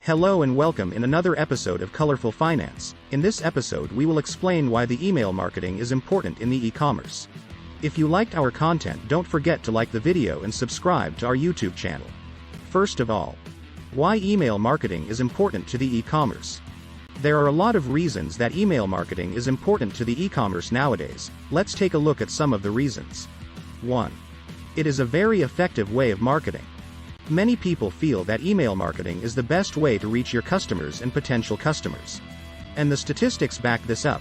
Hello and welcome in another episode of Colorful Finance. In this episode we will explain why the email marketing is important in the e-commerce. If you liked our content, don't forget to like the video and subscribe to our YouTube channel. First of all, why email marketing is important to the e-commerce. There are a lot of reasons that email marketing is important to the e-commerce nowadays. Let's take a look at some of the reasons. 1. It is a very effective way of marketing. Many people feel that email marketing is the best way to reach your customers and potential customers. And the statistics back this up.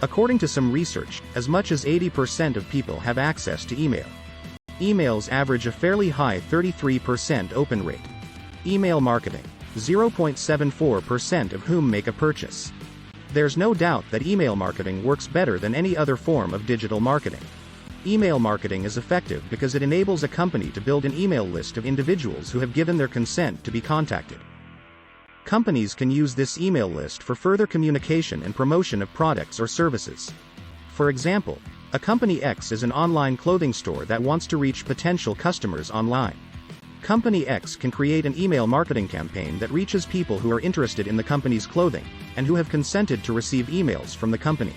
According to some research, as much as 80% of people have access to email. Emails average a fairly high 33% open rate. Email marketing, 0.74% of whom make a purchase. There's no doubt that email marketing works better than any other form of digital marketing. Email marketing is effective because it enables a company to build an email list of individuals who have given their consent to be contacted. Companies can use this email list for further communication and promotion of products or services. For example, a company X is an online clothing store that wants to reach potential customers online. Company X can create an email marketing campaign that reaches people who are interested in the company's clothing, and who have consented to receive emails from the company.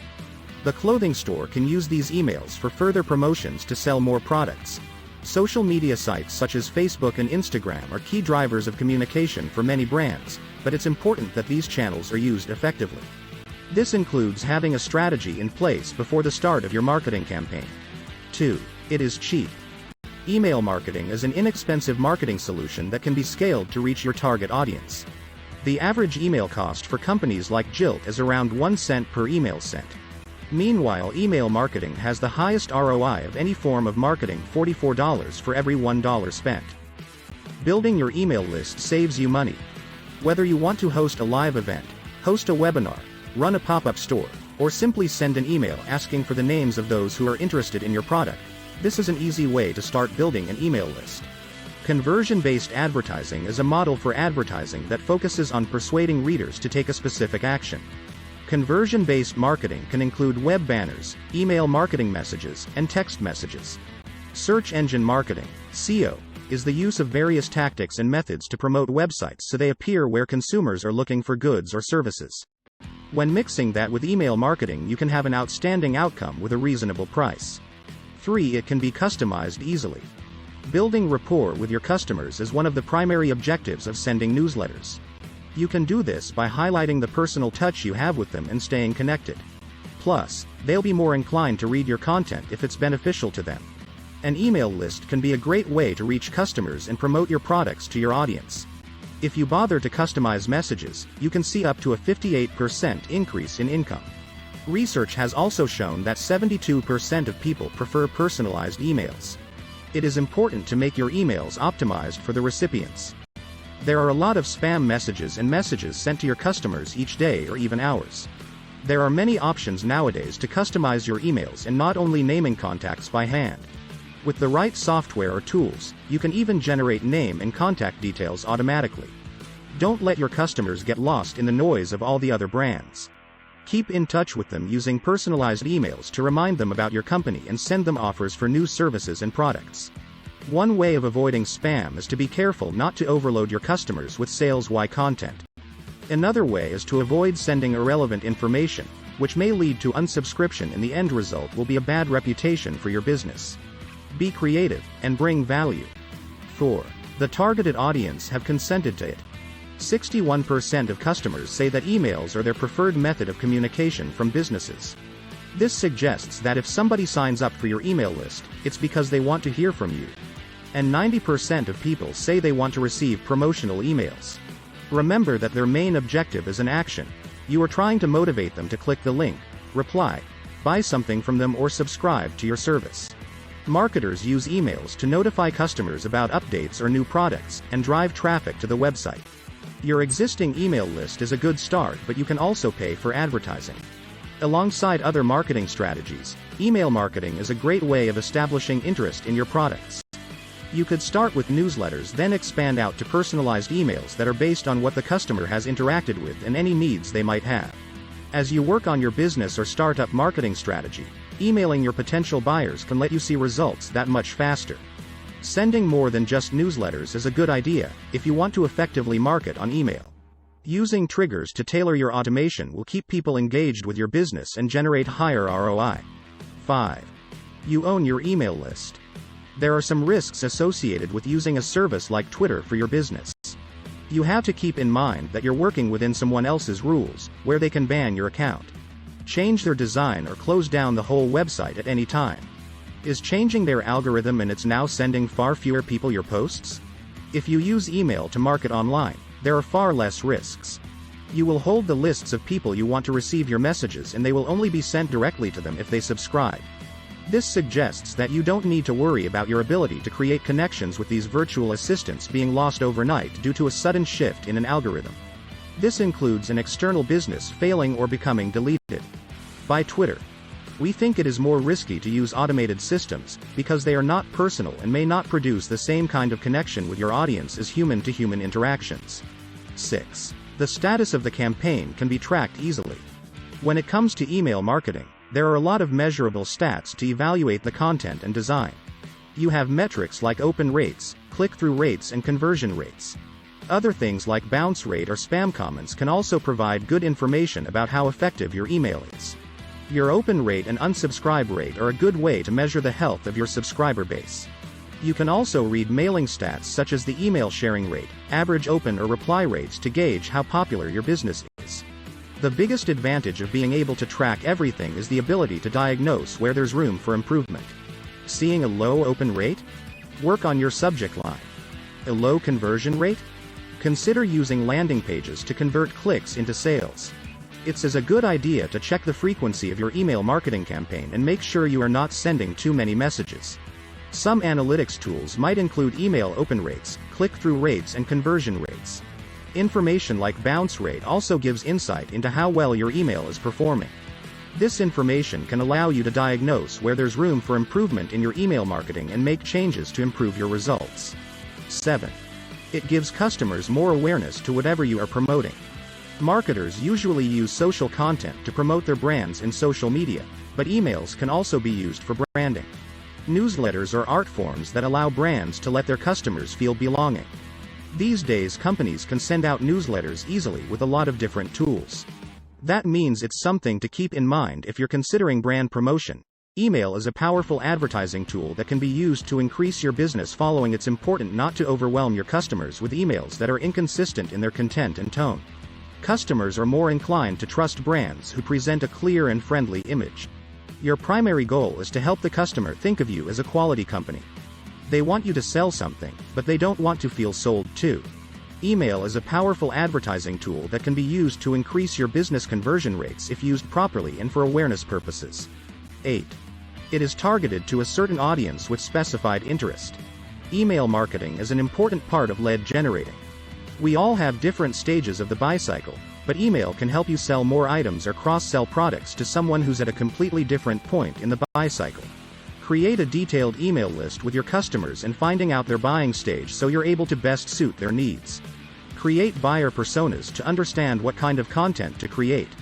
The clothing store can use these emails for further promotions to sell more products. Social media sites such as Facebook and Instagram are key drivers of communication for many brands, but it's important that these channels are used effectively. This includes having a strategy in place before the start of your marketing campaign. 2. It is cheap. Email marketing is an inexpensive marketing solution that can be scaled to reach your target audience. The average email cost for companies like 𝐥𝐢𝐤𝐞 is around 1 cent per email sent. Meanwhile, email marketing has the highest ROI of any form of marketing, $44 for every $1 spent. Building your email list saves you money. Whether you want to host a live event, host a webinar, run a pop-up store, or simply send an email asking for the names of those who are interested in your product, this is an easy way to start building an email list. Conversion-based advertising is a model for advertising that focuses on persuading readers to take a specific action. Conversion-based marketing can include web banners, email marketing messages, and text messages. Search engine marketing, SEO, is the use of various tactics and methods to promote websites so they appear where consumers are looking for goods or services. When mixing that with email marketing, you can have an outstanding outcome with a reasonable price. 3. It can be customized easily. Building rapport with your customers is one of the primary objectives of sending newsletters. You can do this by highlighting the personal touch you have with them and staying connected. Plus, they'll be more inclined to read your content if it's beneficial to them. An email list can be a great way to reach customers and promote your products to your audience. If you bother to customize messages, you can see up to a 58% increase in income. Research has also shown that 72% of people prefer personalized emails. It is important to make your emails optimized for the recipients. There are a lot of spam messages and messages sent to your customers each day or even hours. There are many options nowadays to customize your emails, and not only naming contacts by hand. With the right software or tools, you can even generate name and contact details automatically. Don't let your customers get lost in the noise of all the other brands. Keep in touch with them using personalized emails to remind them about your company and send them offers for new services and products. One way of avoiding spam is to be careful not to overload your customers with 𝐥𝐤𝐬 content. Another way is to avoid sending irrelevant information, which may lead to unsubscription, and the end result will be a bad reputation for your business. Be creative, and bring value. 4. The targeted audience have consented to it. 61% of customers say that emails are their preferred method of communication from businesses. This suggests that if somebody signs up for your email list, it's because they want to hear from you. And 90% of people say they want to receive promotional emails. Remember that their main objective is an action. You are trying to motivate them to click the link, reply, buy something from them, or subscribe to your service. Marketers use emails to notify customers about updates or new products, and drive traffic to the website. Your existing email list is a good start, but you can also pay for advertising. Alongside other marketing strategies, email marketing is a great way of establishing interest in your products. You could start with newsletters, then expand out to personalized emails that are based on what the customer has interacted with and any needs they might have. As you work on your business or startup marketing strategy, emailing your potential buyers can let you see results that much faster. Sending more than just newsletters is a good idea if you want to effectively market on email. Using triggers to tailor your automation will keep people engaged with your business and generate higher ROI. 5. You own your email list. There are some risks associated with using a service like Twitter for your business. You have to keep in mind that you're working within someone else's rules, where they can ban your account, change their design, or close down the whole website at any time. Is changing their algorithm and it's now sending far fewer people your posts? If you use email to market online, there are far less risks. You will hold the lists of people you want to receive your messages, and they will only be sent directly to them if they subscribe. This suggests that you don't need to worry about your ability to create connections with these virtual assistants being lost overnight due to a sudden shift in an algorithm. This includes an external business failing or becoming deleted by Twitter. We think it is more risky to use automated systems, because they are not personal and may not produce the same kind of connection with your audience as human-to-human interactions. 6. The status of the campaign can be tracked easily. When it comes to email marketing, there are a lot of measurable stats to evaluate the content and design. You have metrics like open rates, click-through rates, and conversion rates. Other things like bounce rate or spam comments can also provide good information about how effective your email is. Your open rate and unsubscribe rate are a good way to measure the health of your subscriber base. You can also read mailing stats such as the email sharing rate, average open or reply rates to gauge how popular your business is. The biggest advantage of being able to track everything is the ability to diagnose where there's room for improvement. Seeing a low open rate? Work on your subject line. A low conversion rate? Consider using landing pages to convert clicks into sales. It's a good idea to check the frequency of your email marketing campaign and make sure you are not sending too many messages. Some analytics tools might include email open rates, click-through rates, and conversion rates. Information like bounce rate also gives insight into how well your email is performing. This information can allow you to diagnose where there's room for improvement in your email marketing and make changes to improve your results. 7. It gives customers more awareness to whatever you are promoting. Marketers usually use social content to promote their brands in social media, but emails can also be used for branding. Newsletters are art forms that allow brands to let their customers feel belonging. These days, companies can send out newsletters easily with a lot of different tools. That means it's something to keep in mind if you're considering brand promotion. Email is a powerful advertising tool that can be used to increase your business following. It's important not to overwhelm your customers with emails that are inconsistent in their content and tone. Customers are more inclined to trust brands who present a clear and friendly image. Your primary goal is to help the customer think of you as a quality company. They want you to sell something, but they don't want to feel sold to. Email is a powerful advertising tool that can be used to increase your business conversion rates if used properly and for awareness purposes. 8. It is targeted to a certain audience with specified interest. Email marketing is an important part of lead generating. We all have different stages of the buy cycle, but email can help you sell more items or cross-sell products to someone who's at a completely different point in the buy cycle. Create a detailed email list with your customers and finding out their buying stage so you're able to best suit their needs. Create buyer personas to understand what kind of content to create.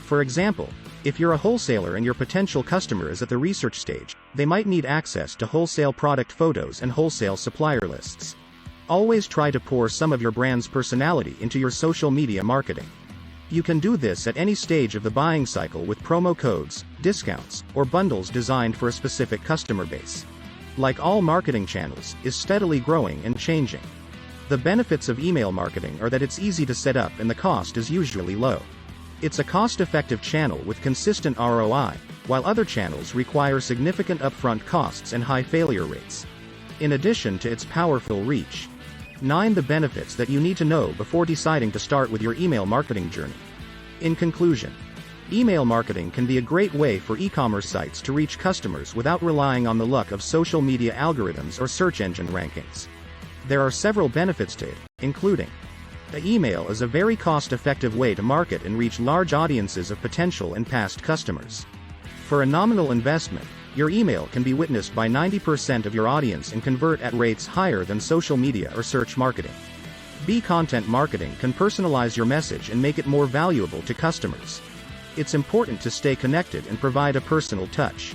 For example, if you're a wholesaler and your potential customer is at the research stage, they might need access to wholesale product photos and wholesale supplier lists. Always try to pour some of your brand's personality into your social media marketing. You can do this at any stage of the buying cycle with promo codes, discounts, or bundles designed for a specific customer base. Like all marketing channels, is steadily growing and changing. The benefits of email marketing are that it's easy to set up and the cost is usually low. It's a cost-effective channel with consistent ROI, while other channels require significant upfront costs and high failure rates. In addition to its powerful reach. 9. The benefits that you need to know before deciding to start with your email marketing journey. In conclusion, email marketing can be a great way for e-commerce sites to reach customers without relying on the luck of social media algorithms or search engine rankings. There are several benefits to it, including: email is a very cost-effective way to market and reach large audiences of potential and past customers. For a nominal investment, your email can be witnessed by 90% of your audience and convert at rates higher than social media or search marketing. Content marketing can personalize your message and make it more valuable to customers. It's important to stay connected and provide a personal touch.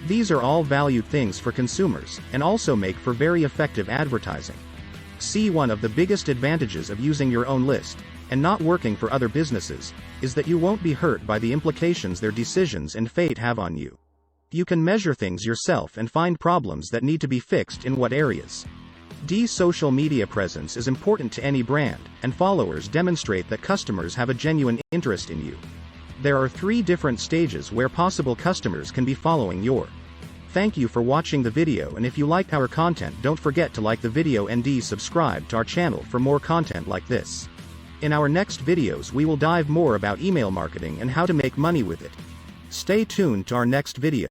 These are all valued things for consumers, and also make for very effective advertising. One of the biggest advantages of using your own list and not working for other businesses, is that you won't be hurt by the implications their decisions and fate have on you. You can measure things yourself and find problems that need to be fixed in what areas. Social media presence is important to any brand, and followers demonstrate that customers have a genuine interest in you. There are 3 different stages where possible customers can be following your. Thank you for watching the video, and if you liked our content, don't forget to like the video and subscribe to our channel for more content like this. In our next videos we will dive more about email marketing and how to make money with it. Stay tuned to our next video.